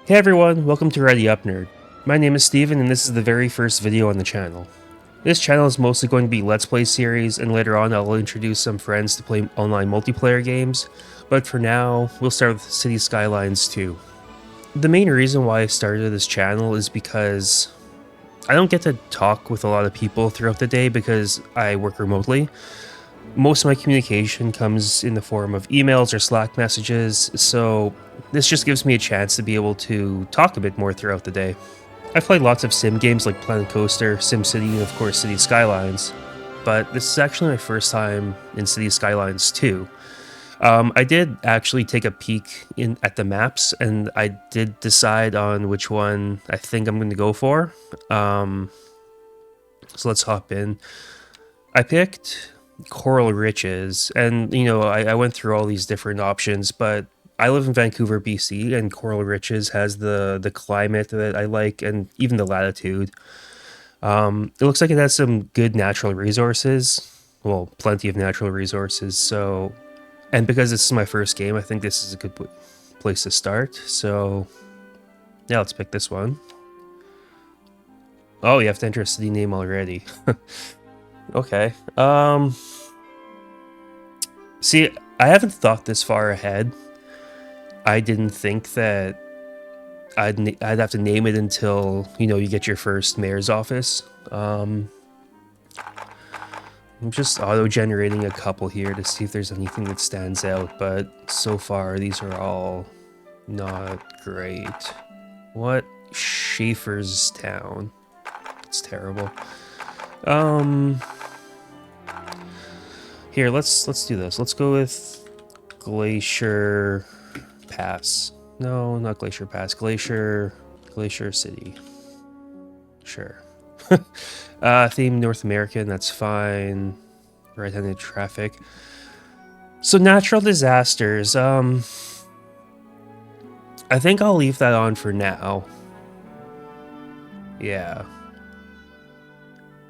Hey everyone, welcome to Ready Up Nerd. My name is Steven and this is the very first video on the channel. This channel is mostly going to be Let's Play series, and later on I'll introduce some friends to play online multiplayer games, but for now, we'll start with Cities Skylines 2. The main reason why I started this channel is because I don't get to talk with a lot of people throughout the day because I work remotely. Most of my communication comes in the form of emails or Slack messages, so this just gives me a chance to be able to talk a bit more throughout the day. I've played lots of sim games like Planet Coaster, SimCity, and of course Cities Skylines, but this is actually my first time in Cities Skylines 2. I did actually take a peek at the maps, and I did decide on which one I think I'm going to go for. So let's hop in. I picked Coral Riches, and you know, I went through all these different options, but I live in Vancouver, BC, and Coral Riches has the climate that I like, and even the latitude. It looks like it has some good natural resources, well, plenty of natural resources. So, and because this is my first game, I think this is a good place to start. So, yeah, let's pick this one. Oh, you have to enter a city name already. Okay. See, I haven't thought this far ahead. I didn't think that I'd have to name it until, you know, you get your first mayor's office. I'm just auto-generating a couple here to see if there's anything that stands out, but so far these are all not great. What? Schaefer's Town. It's terrible. Here, let's do this. Let's go with Glacier Pass. No, not Glacier Pass. Glacier City. Sure. Theme North American, that's fine. Right-handed traffic. So natural disasters. I think I'll leave that on for now. Yeah.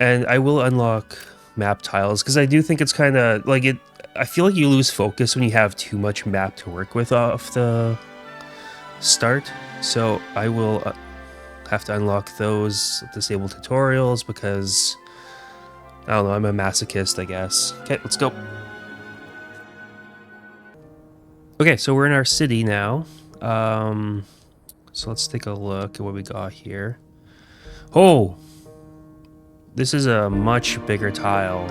And I will unlock map tiles because I do think it's kind of like it. I feel like you lose focus when you have too much map to work with off the start. So I will have to unlock those disable tutorials because I don't know, I'm a masochist, I guess. Okay, let's go. Okay, so we're in our city now. So let's take a look at what we got here. Oh, this is a much bigger tile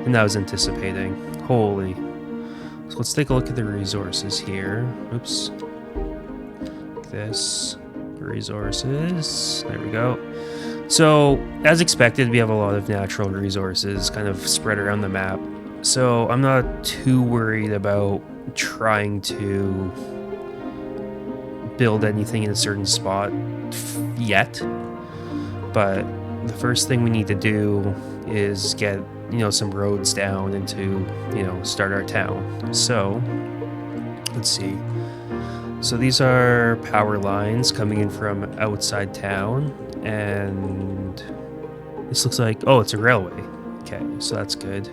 than I was anticipating. Holy. So let's take a look at the resources here. Oops. This. Resources. There we go. So, as expected, we have a lot of natural resources kind of spread around the map. So, I'm not too worried about trying to build anything in a certain spot yet. But the first thing we need to do is get, you know, some roads down and to, you know, start our town. So, let's see. So these are power lines coming in from outside town, and this looks like, oh, it's a railway. Okay, so that's good.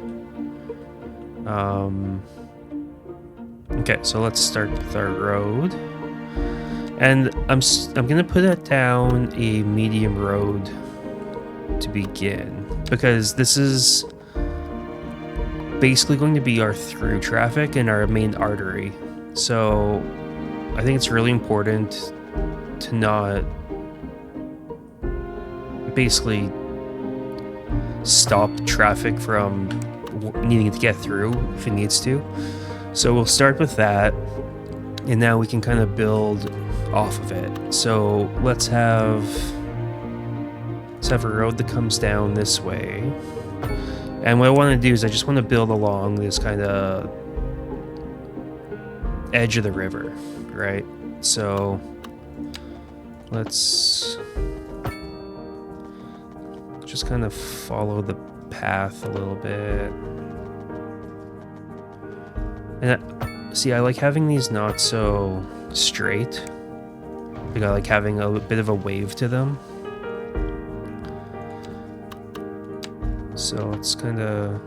Okay, so let's start with our road. And I'm gonna put it down a medium road to begin, because this is basically going to be our through traffic and our main artery. So I think it's really important to not basically stop traffic from needing to get through if it needs to. So we'll start with that, and now we can kind of build off of it. So let's have a road that comes down this way. And what I want to do is I just want to build along this kind of edge of the river, right? So let's just kind of follow the path a little bit. And see, I like having these not so straight. Like I like having a bit of a wave to them. So it's kind of,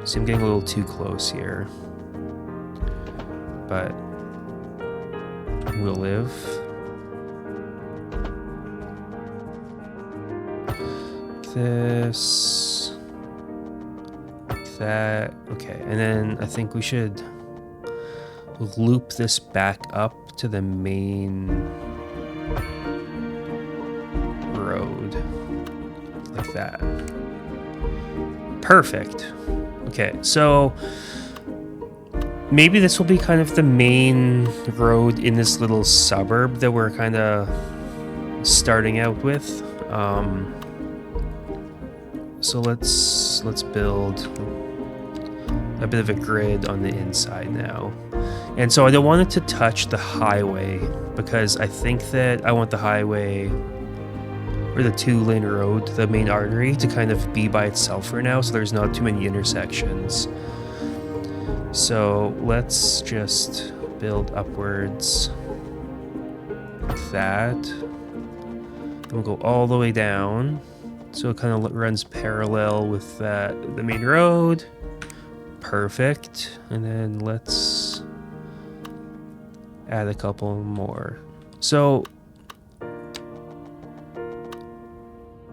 see, I'm getting a little too close here, but we'll live. this, like that. Okay, and then I think we should loop this back up to the main road, like that. Perfect. Okay, so maybe this will be kind of the main road in this little suburb that we're kind of starting out with. So let's build a bit of a grid on the inside now. And so I don't want it to touch the highway because I think that I want the highway or the 2-lane road, the main artery, to kind of be by itself for now, so there's not too many intersections. So let's just build upwards like that. And we'll go all the way down, so it kind of runs parallel with the main road. Perfect. And then let's add a couple more. So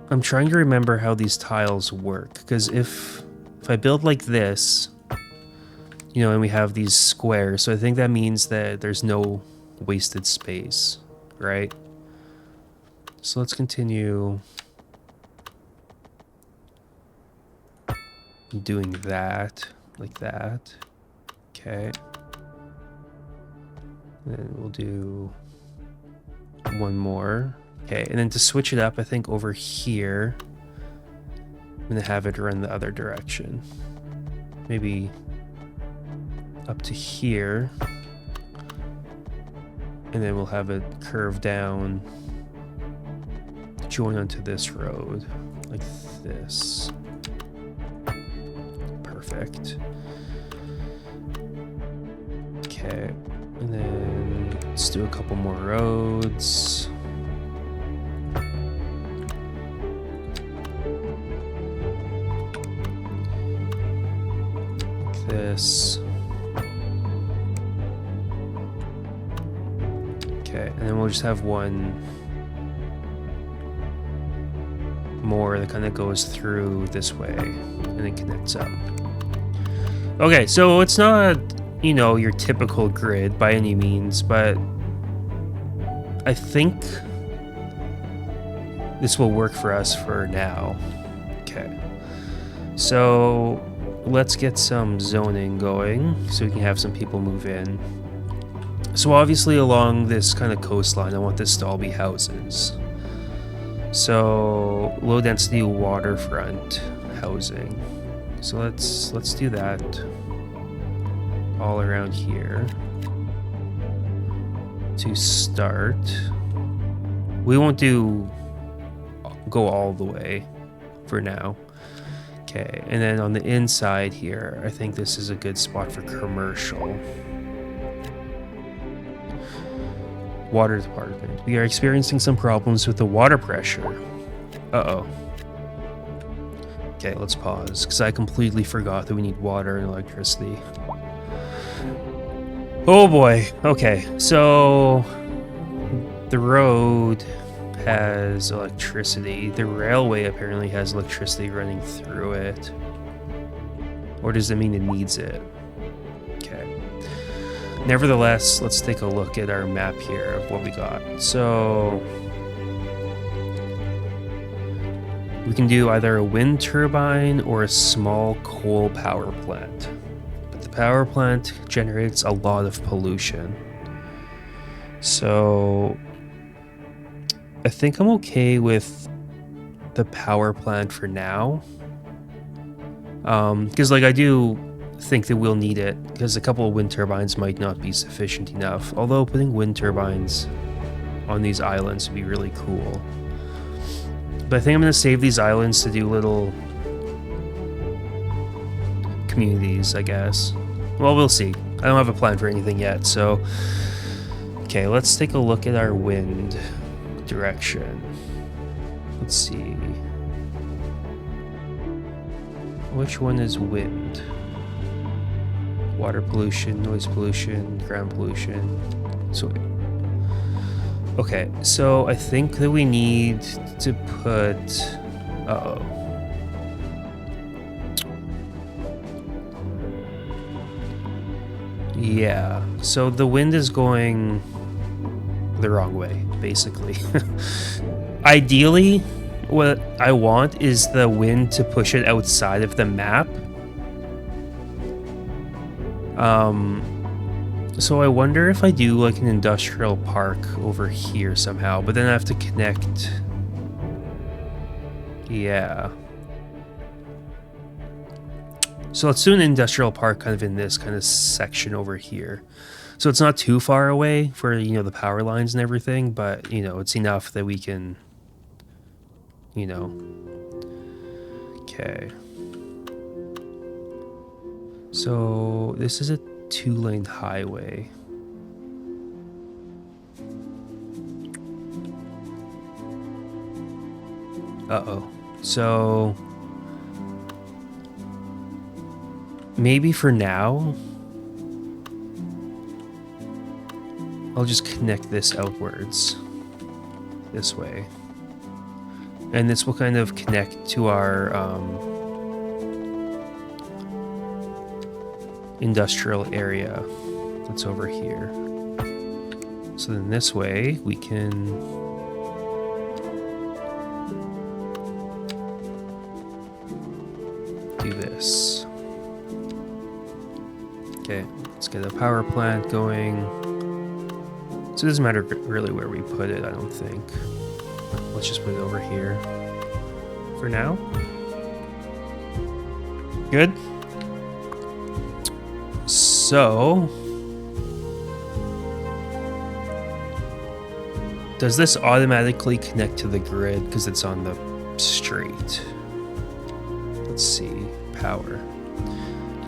I'm trying to remember how these tiles work, because if I build like this, you know, and we have these squares, so I think that means that there's no wasted space, right? So let's continue doing that, like that. Okay. And then we'll do one more. Okay, and then to switch it up, I think over here, I'm gonna have it run the other direction. Maybe up to here. And then we'll have it curve down, join onto this road, like this. Perfect. Okay, and then let's do a couple more roads. Like this. Okay, and then we'll just have one more that kind of goes through this way and then connects up. Okay, so it's not, you know, your typical grid by any means, but I think this will work for us for now. Okay, so let's get some zoning going so we can have some people move in. So obviously along this kind of coastline, I want this to all be houses. So low density waterfront housing. So let's do that all around here to start. We won't go all the way for now. Okay, and then on the inside here, I think this is a good spot for commercial. Water department. We are experiencing some problems with the water pressure. Uh-oh. Okay, let's pause, because I completely forgot that we need water and electricity. Oh boy. Okay, so the road has electricity. The railway apparently has electricity running through it. Or does it mean it needs it? Okay. Nevertheless, let's take a look at our map here of what we got. So we can do either a wind turbine or a small coal power plant. But the power plant generates a lot of pollution. So I think I'm okay with the power plant for now. Because like I do think that we'll need it, because a couple of wind turbines might not be sufficient enough. Although putting wind turbines on these islands would be really cool. But I think I'm going to save these islands to do little communities, I guess. Well, we'll see. I don't have a plan for anything yet, so... Okay, let's take a look at our wind direction. Let's see. Which one is wind? Water pollution, noise pollution, ground pollution. So... Okay, so I think that we need to put Uh-oh. Yeah, so the wind is going the wrong way, basically. Ideally, what I want is the wind to push it outside of the map. So I wonder if I do like an industrial park over here somehow, but then I have to connect. Yeah. So let's do an industrial park kind of in this kind of section over here. So it's not too far away for, you know, the power lines and everything, but, you know, it's enough that we can, you know. Okay. So this is a 2-lane highway. Uh-oh. So maybe for now, I'll just connect this outwards this way. And this will kind of connect to our industrial area that's over here. So then this way we can do this. Okay, let's get a power plant going. So it doesn't matter really where we put it, I don't think. Let's just put it over here for now. Good. So, does this automatically connect to the grid because it's on the street? Let's see, power.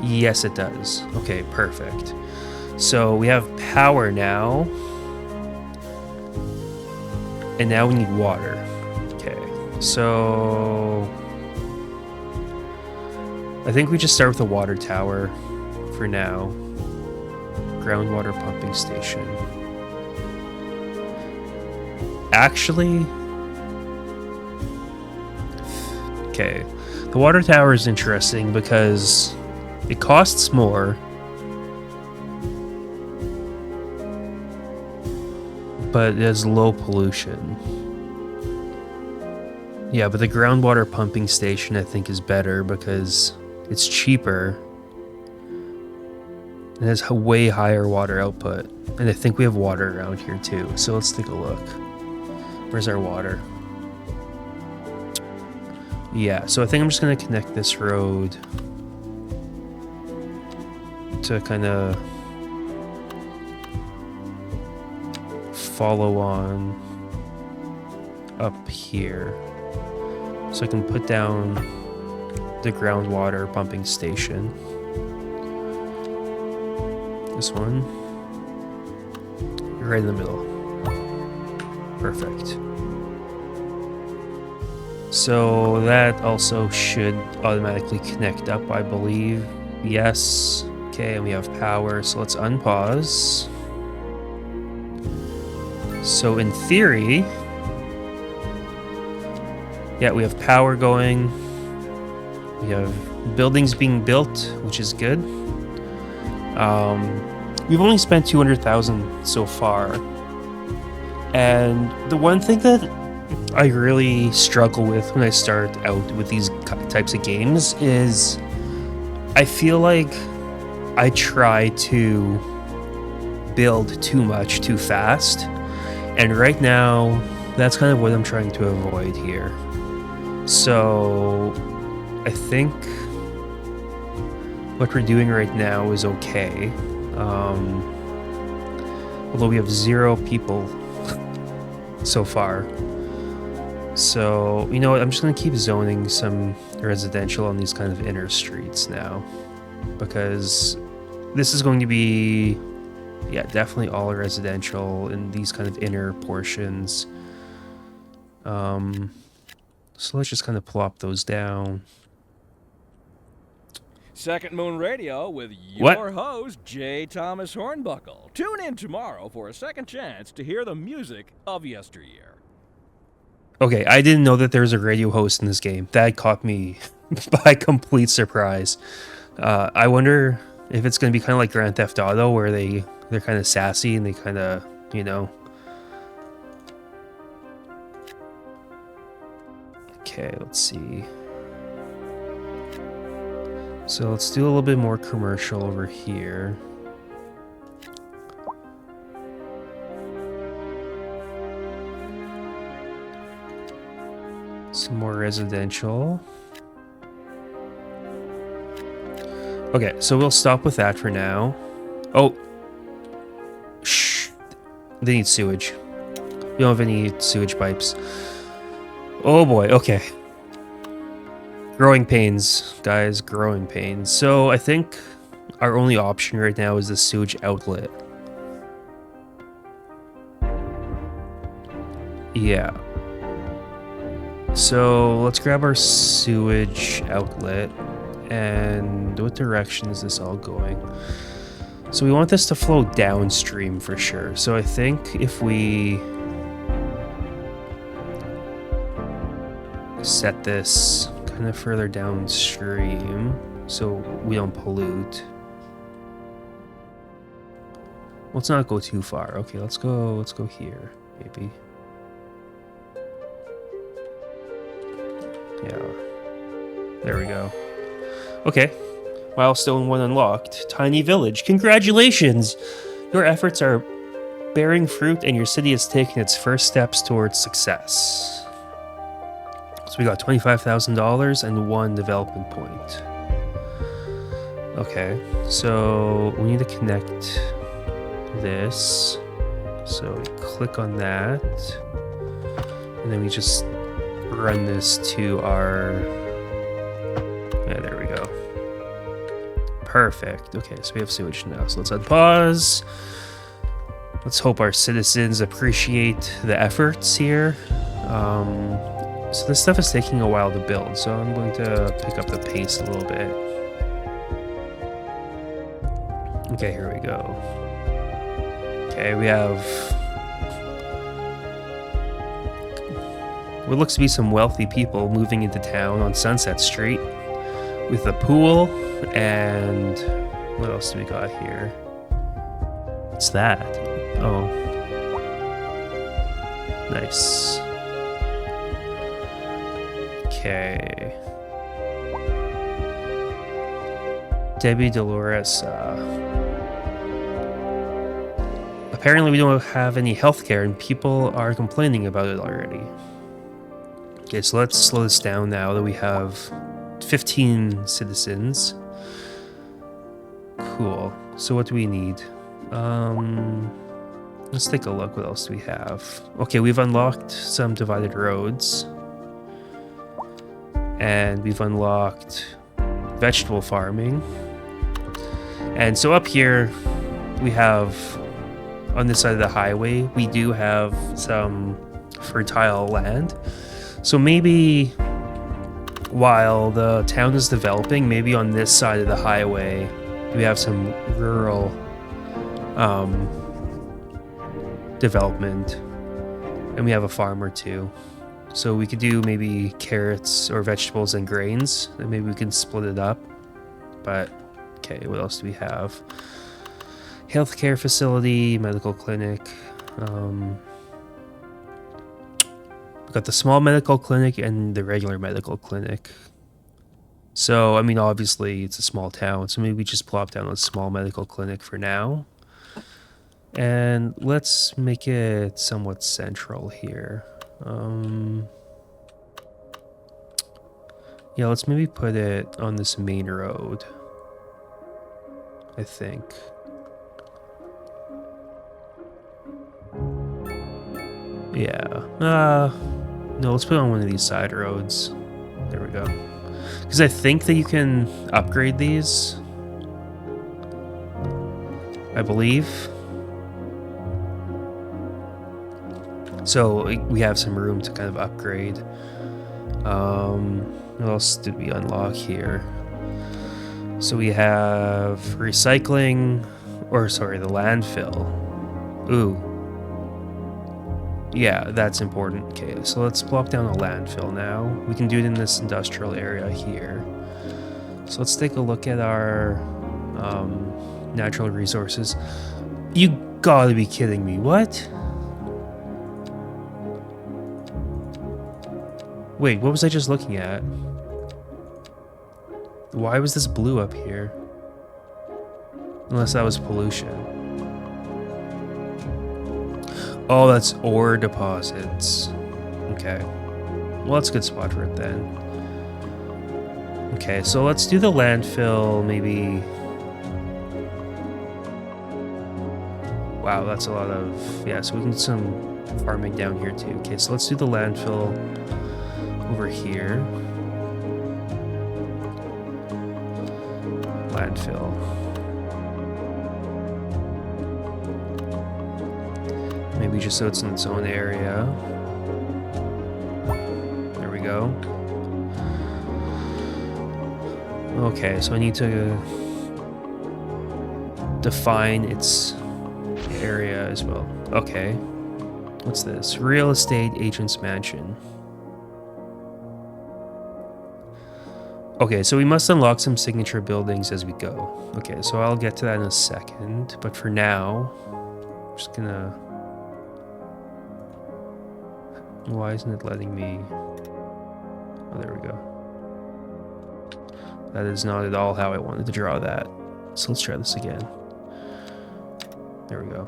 Yes, it does. Okay, perfect. So we have power now. And now we need water. Okay, so I think we just start with a water tower for now. Groundwater pumping station. Actually, okay, the water tower is interesting because it costs more, but it has low pollution. Yeah, but the groundwater pumping station I think is better because it's cheaper. It has a way higher water output. And I think we have water around here too. So let's take a look. Where's our water? Yeah, so I think I'm just going to connect this road to kind of follow on up here. So I can put down the groundwater pumping station. This one. Right in the middle. Perfect. So that also should automatically connect up, I believe. Yes. Okay, and we have power, so let's unpause. So in theory, yeah, we have power going. We have buildings being built, which is good. We've only spent 200,000 so far. And the one thing that I really struggle with when I start out with these types of games is I feel like I try to build too much too fast. And right now, that's kind of what I'm trying to avoid here. So I think what we're doing right now is okay. Although we have 0 people so far. So, you know what, I'm just going to keep zoning some residential on these kind of inner streets now. Because this is going to be, yeah, definitely all residential in these kind of inner portions. So let's just kind of plop those down. Second Moon Radio with your host, J. Thomas Hornbuckle. Tune in tomorrow for a second chance to hear the music of yesteryear. Okay, I didn't know that there was a radio host in this game. That caught me by complete surprise. I wonder if it's going to be kind of like Grand Theft Auto, where they're kind of sassy and they kind of, you know. Okay, let's see. So let's do a little bit more commercial over here. Some more residential. Okay, so we'll stop with that for now. Oh. Shh. They need sewage. We don't have any sewage pipes. Oh boy, okay. Growing pains, guys, growing pains. So I think our only option right now is the sewage outlet. Yeah. So let's grab our sewage outlet. And what direction is this all going? So we want this to flow downstream for sure. So I think if we set this kind of further downstream so we don't pollute. Let's not go too far. Okay, let's go here, maybe. Yeah. There we go. Okay. Milestone 1 unlocked. Tiny village. Congratulations! Your efforts are bearing fruit and your city has taken its first steps towards success. So we got $25,000 and 1 development point. Okay, so we need to connect this. So we click on that. And then we just run this to our... Yeah, there we go. Perfect. Okay, so we have sewage now. So let's unpause. Let's hope our citizens appreciate the efforts here. So this stuff is taking a while to build, so I'm going to pick up the pace a little bit. Okay, here we go. Okay, we have what looks to be some wealthy people moving into town on Sunset Street with a pool, and what else do we got here? What's that? Oh. Nice. Okay. Debbie Dolores. Apparently we don't have any healthcare and people are complaining about it already. Okay, so let's slow this down now that we have 15 citizens. Cool. So what do we need? Let's take a look. What else do we have? Okay, we've unlocked some divided roads. And we've unlocked vegetable farming. And so up here, we have, on this side of the highway, we do have some fertile land. So maybe while the town is developing, maybe on this side of the highway, we have some rural development. And we have a farm or two. So we could do maybe carrots or vegetables and grains, and maybe we can split it up. But, okay, what else do we have? Healthcare facility, medical clinic. We've got the small medical clinic and the regular medical clinic. So, I mean, obviously it's a small town, so maybe we just plop down a small medical clinic for now. And let's make it somewhat central here. Yeah, let's maybe put it on this main road, I think. Yeah. No, let's put it on one of these side roads. There we go. Because I think that you can upgrade these, I believe. So we have some room to kind of upgrade. What else did we unlock here? So we have recycling, or sorry, the landfill. Ooh. Yeah, that's important. Okay, so let's plop down a landfill now. We can do it in this industrial area here. So let's take a look at our natural resources. You gotta be kidding me. What? Wait, what was I just looking at? Why was this blue up here? Unless that was pollution. Oh, that's ore deposits. Okay. Well, that's a good spot for it then. Okay, so let's do the landfill, maybe. Wow, that's a lot of... Yeah, so we can do some farming down here too. Okay, so let's do the landfill over here. Landfill. Maybe just so it's in its own area. There we go. Okay, so I need to define its area as well. Okay. What's this? Real estate agent's mansion. Okay, so we must unlock some signature buildings as we go. Okay, so I'll get to that in a second. But for now, I'm just gonna... Why isn't it letting me... Oh, there we go. That is not at all how I wanted to draw that. So let's try this again. There we go.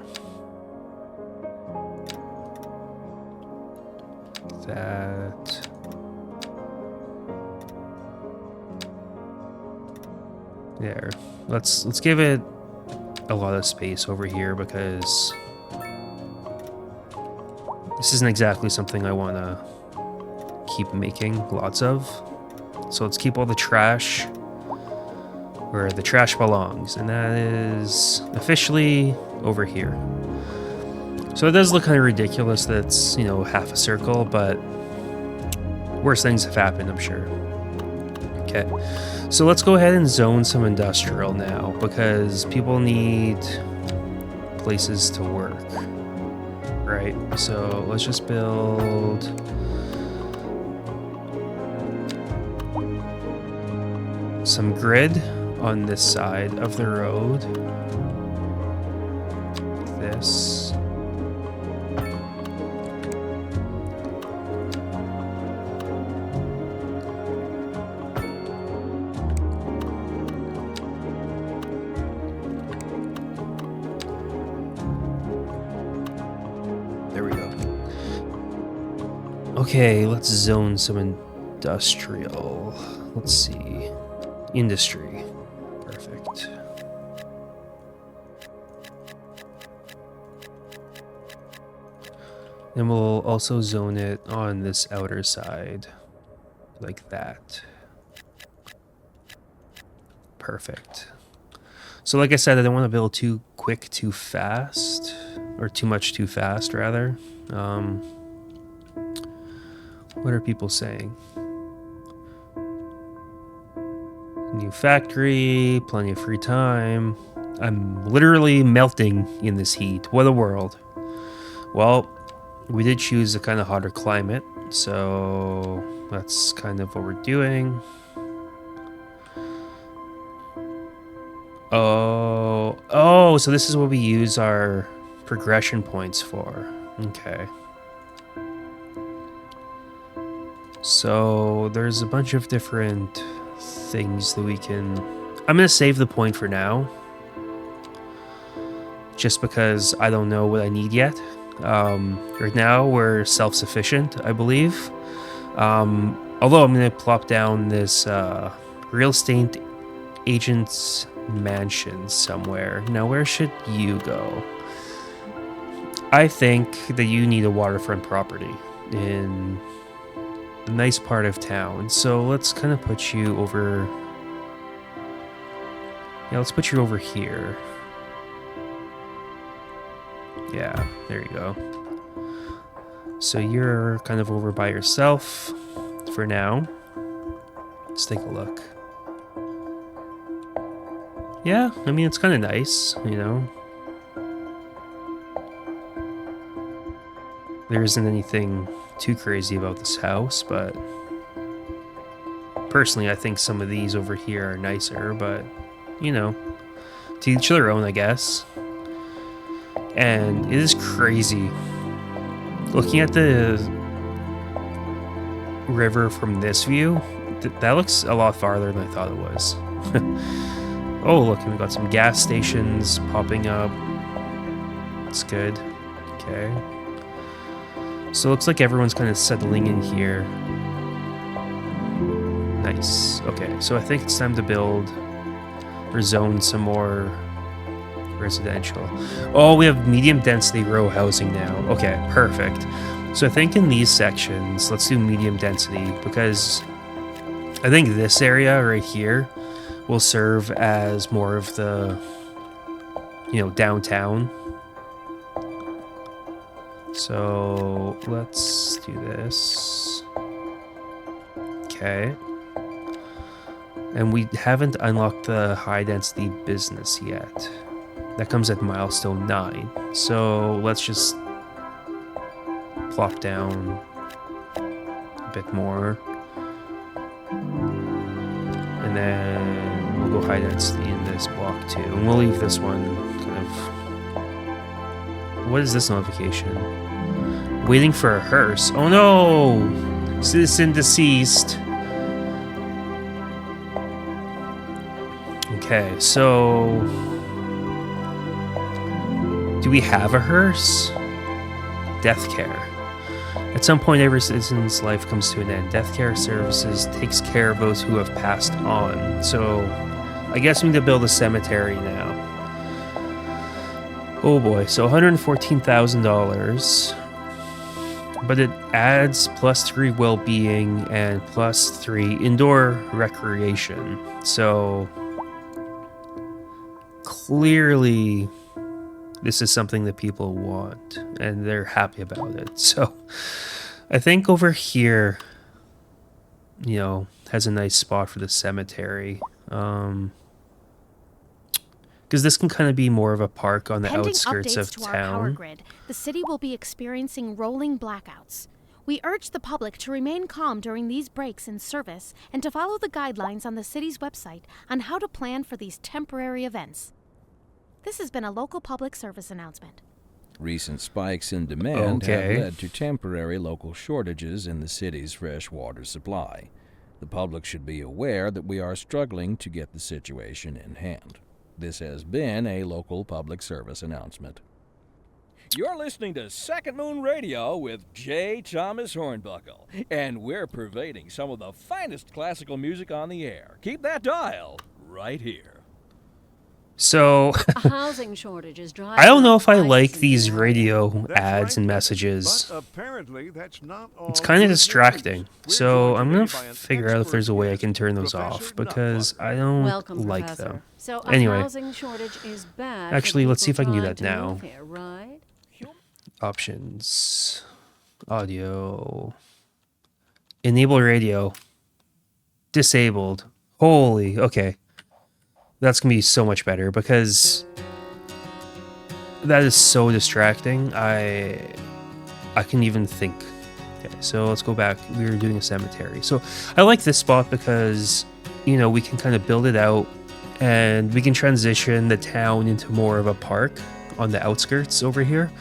That... There. Let's give it a lot of space over here because this isn't exactly something I want to keep making lots of. So let's keep all the trash where the trash belongs, and that is officially over here. So it does look kind of ridiculous that it's, you know, half a circle, but worse things have happened, I'm sure. Okay, so let's go ahead and zone some industrial now because people need places to work, right? So let's just build some grid on this side of the road. Like this. There we go. Okay, let's zone some industrial. Let's see. Industry. Perfect. And we'll also zone it on this outer side. Like that. Perfect. So like I said, I don't want to build too quick, too fast. Or too much too fast, rather. What are people saying? New factory, plenty of free time. I'm literally melting in this heat. What a world. Well, we did choose a kind of hotter climate, so that's kind of what we're doing. Oh, so this is what we use our progression points for. Okay. So there's a bunch of different things that we can... I'm going to save the point for now. Just because I don't know what I need yet. Right now we're self-sufficient, I believe. Although I'm going to plop down this real estate agent's mansion somewhere. Now where should you go? I think that you need a waterfront property in a nice part of town. So let's kind of put you over... Yeah, let's put you over here. Yeah, there you go. So you're kind of over by yourself for now. Let's take a look. Yeah, I mean, it's kind of nice, you know. There isn't anything too crazy about this house, but personally, I think some of these over here are nicer, but, you know, to each their own, I guess. And it is crazy. Looking at the river from this view, that looks a lot farther than I thought it was. Oh, look, and we got some gas stations popping up. That's good. Okay. So it looks like everyone's kind of settling in here. Nice. Okay, so I think it's time to build or zone some more residential. Oh, we have medium density row housing now. Okay, perfect. So I think in these sections, let's do medium density because I think this area right here will serve as more of the, you know, downtown. So let's do this. Okay. And we haven't unlocked the high density business yet. That comes at milestone 9. So let's just plop down a bit more. And then we'll go high density in this block too. And we'll leave this one kind of... What is this notification? Waiting for a hearse. Oh no! Citizen deceased. Okay, so... Do we have a hearse? Death care. At some point, every citizen's life comes to an end. Death care services takes care of those who have passed on. So, I guess we need to build a cemetery now. Oh boy, so $114,000. But it adds +3 well-being and +3 indoor recreation. So, clearly, this is something that people want, and they're happy about it. So, I think over here, you know, has a nice spot for the cemetery. Because this can kind of be more of a park on the outskirts of town. Our power grid, the city will be experiencing rolling blackouts. We urge the public to remain calm during these breaks in service and to follow the guidelines on the city's website on how to plan for these temporary events. This has been a local public service announcement. Recent spikes in demand have led to temporary local shortages in the city's fresh water supply. The public should be aware that we are struggling to get the situation in hand. This has been a local public service announcement. You're listening to Second Moon Radio with J. Thomas Hornbuckle, and we're pervading some of the finest classical music on the air. Keep that dial right here. So, a housing shortage is driving I don't know if I like these radio ads and messages. But apparently that's not all. It's kind of distracting. So I'm going to figure out if there's a way I can turn those off because I don't like them. So anyway, housing shortage is bad. Actually, let's see if I can do that now. Here, right? Options. Audio. Enable radio. Disabled. Holy, okay. That's going to be so much better because that is so distracting. I can even think. Okay, so let's go back. We were doing a cemetery. So I like this spot because, you know, we can kind of build it out and we can transition the town into more of a park on the outskirts over here.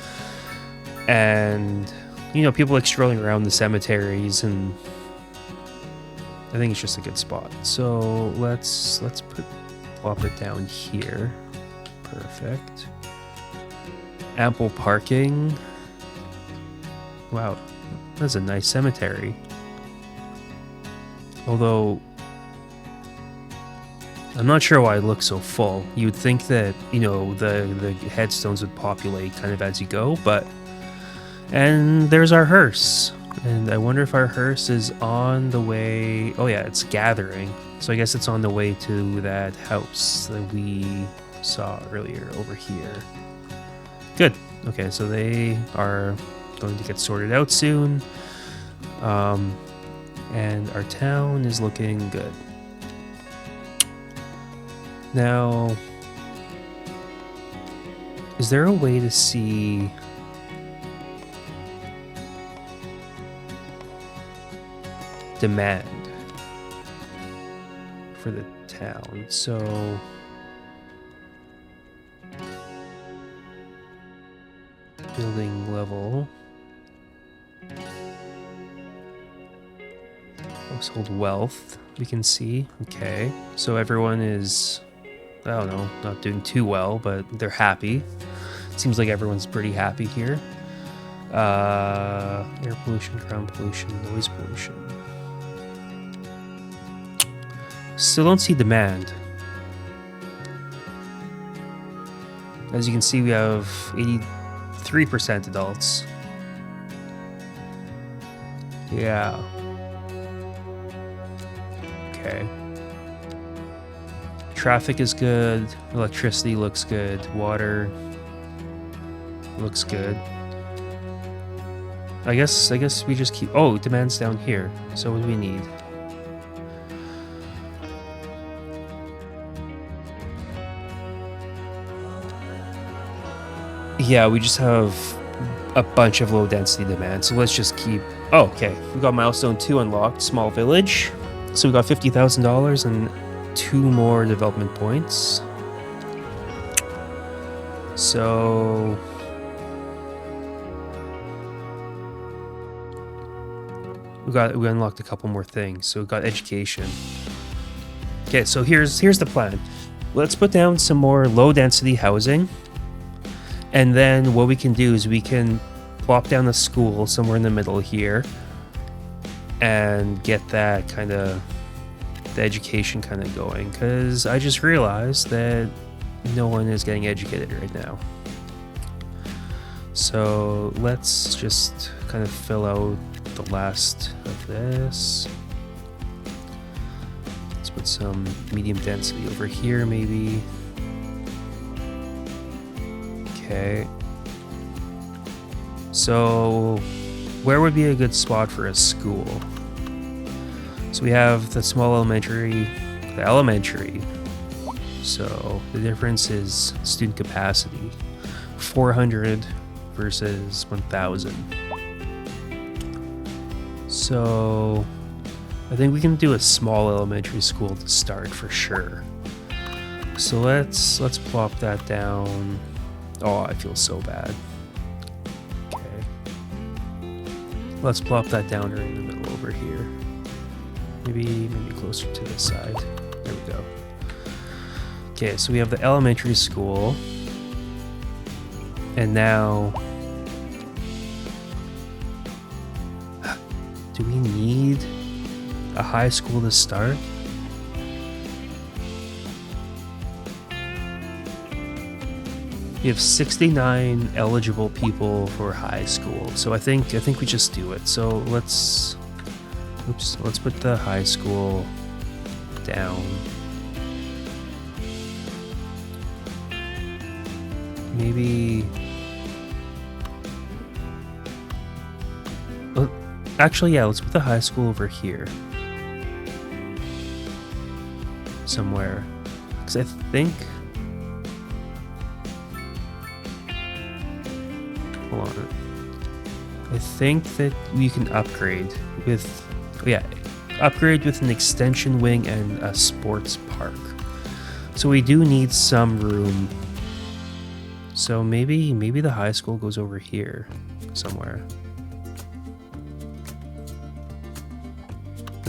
And, you know, people like strolling around the cemeteries, and I think it's just a good spot. So let's plop it down here. Perfect. Ample parking. Wow, that's a nice cemetery. Although, I'm not sure why it looks so full. You'd think that, you know, the headstones would populate kind of as you go, but... And there's our hearse. And I wonder if our hearse is on the way... Oh yeah, it's gathering. So I guess it's on the way to that house that we saw earlier over here. Good. Okay, so they are going to get sorted out soon. And our town is looking good. Now, is there a way to see demand for the town. So building level, household wealth, we can see. Okay, so everyone is, I don't know, not doing too well, but they're happy. Seems like everyone's pretty happy here. Air pollution, ground pollution, noise pollution. Still don't see demand. As you can see, we have 83% adults. Yeah. Okay. Traffic is good. Electricity looks good. Water looks good. I guess we just keep... Oh, demand's down here. So what do we need? Yeah, we just have a bunch of low density demand. So let's just keep... Oh, okay. We got milestone 2 unlocked. Small village. So we got $50,000 and 2 more development points. So... we unlocked a couple more things. So we got education. Okay, so here's the plan. Let's put down some more low density housing. And then what we can do is we can plop down a school somewhere in the middle here and get that kind of, the education kind of going. Because I just realized that no one is getting educated right now. So let's just kind of fill out the last of this. Let's put some medium density over here maybe. Okay. So where would be a good spot for a school? So we have the small elementary, the elementary. So the difference is student capacity. 400 versus 1,000. So I think we can do a small elementary school to start for sure. So let's plop that down. Oh, I feel so bad. Okay. Let's plop that down right in the middle over here. Maybe closer to this side. There we go. Okay, so we have the elementary school. And now... Do we need a high school to start? We have 69 eligible people for high school, so I think we just do it. So let's put the high school down. Maybe. Actually, yeah, let's put the high school over here. Somewhere. Because I think... Hold on. I think that we can upgrade with... Yeah, upgrade with an extension wing and a sports park. So we do need some room. So maybe the high school goes over here somewhere.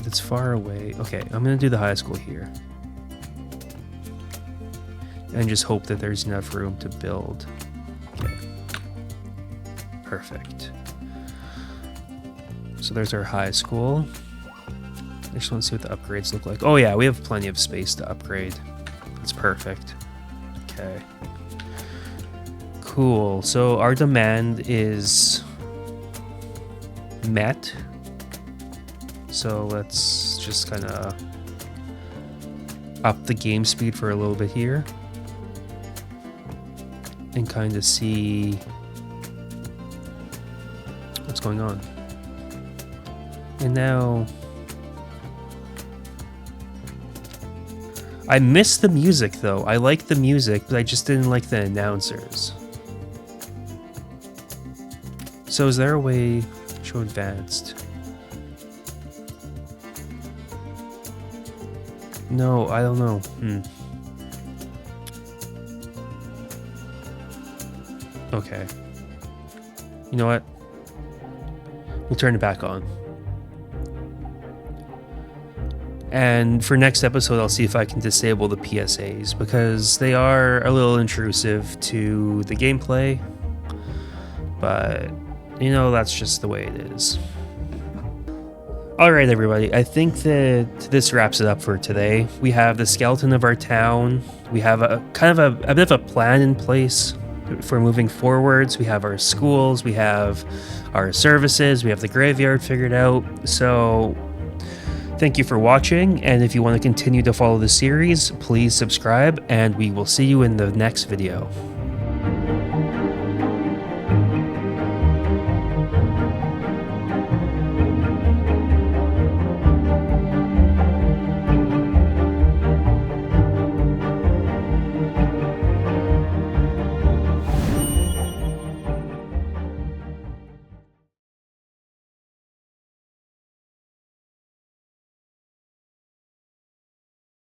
It's far away. Okay, I'm gonna do the high school here. And just hope that there's enough room to build. Okay. Perfect. So there's our high school. I just want to see what the upgrades look like. Oh yeah, we have plenty of space to upgrade. That's perfect. Okay. Cool. So our demand is met. So let's just kind of up the game speed for a little bit here and kind of see what's going on. And now I missed the music though. I like the music, but I just didn't like the announcers. So is there a way to show advanced? No, I don't know. Okay. You know what? We'll turn it back on. And for next episode, I'll see if I can disable the PSAs, because they are a little intrusive to the gameplay. But, you know, that's just the way it is. Alright everybody, I think that this wraps it up for today. We have the skeleton of our town. We have a kind of a bit of a plan in place for moving forwards. We have our schools, we have our services, we have the graveyard figured out. So thank you for watching, and if you want to continue to follow the series, please subscribe, and we will see you in the next video.